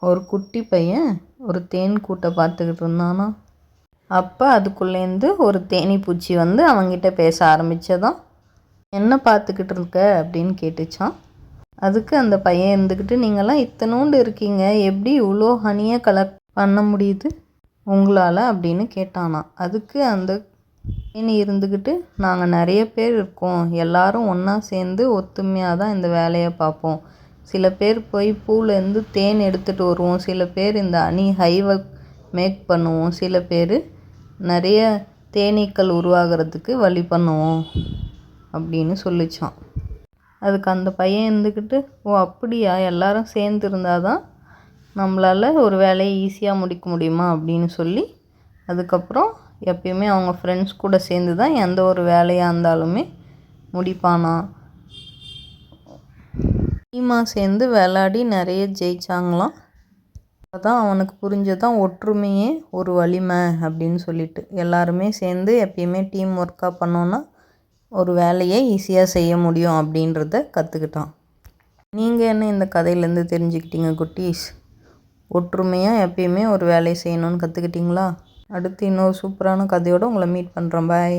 ஒரு குட்டி பையன் ஒரு தேன் கூட்டை பார்த்துக்கிட்டு இருந்தானா. அப்போ அதுக்குள்ளேருந்து ஒரு தேனி பூச்சி வந்து அவங்கிட்ட பேச ஆரம்பித்ததான். என்ன பார்த்துக்கிட்டு இருக்க அப்படின்னு கேட்டுச்சான். அதுக்கு அந்த பையன் இருந்துக்கிட்டு, நீங்கள்லாம் இத்தனோண்டு இருக்கீங்க, எப்படி இவ்வளோ ஹனியை கலெக்ட் பண்ண முடியுது உங்களால் அப்படின்னு கேட்டானா. அதுக்கு அந்த தேனி இருந்துக்கிட்டு, நாங்கள் நிறைய பேர் இருக்கோம், எல்லாரும் ஒன்றா சேர்ந்து ஒத்துமையாக தான் இந்த வேலையை பார்ப்போம். சில பேர் போய் பூலேருந்து தேன் எடுத்துகிட்டு வருவோம், சில பேர் இந்த ஹைவை மேக் பண்ணுவோம், சில பேர் நிறைய தேனீக்கள் உருவாகிறதுக்கு வழி பண்ணுவோம் அப்படின்னு சொல்லிச்சான். அதுக்கு அந்த பையன் இருந்துக்கிட்டு, ஓ அப்படியா, எல்லாரும் சேர்ந்து இருந்தால் தான் நம்மளால் ஒரு வேலையை ஈஸியாக முடிக்க முடியுமா அப்படின்னு சொல்லி, அதுக்கப்புறம் எப்பயுமே அவங்க ஃப்ரெண்ட்ஸ் கூட சேர்ந்து தான் எந்த ஒரு வேலையாக இருந்தாலுமே முடிப்பானா. டீமாக சேர்ந்து விளையாடி நிறைய ஜெயிச்சாங்களாம். அதான் அவனுக்கு புரிஞ்சதான் ஒற்றுமையே ஒரு வலிமை அப்படின்னு சொல்லிட்டு, எல்லாருமே சேர்ந்து எப்பயுமே டீம் ஒர்க்காக பண்ணோன்னா ஒரு வேலையை ஈஸியாக செய்ய முடியும் அப்படின்றத கற்றுக்கிட்டான். நீங்கள் என்ன இந்த கதையிலேருந்து தெரிஞ்சுக்கிட்டீங்க குட்டீஸ்? ஒற்றுமையாக எப்பயுமே ஒரு வேலையை செய்யணும்னு கற்றுக்கிட்டிங்களா? அடுத்து இன்னொரு சூப்பரான கதையோடு உங்களை மீட் பண்ணுறேன். பாய்.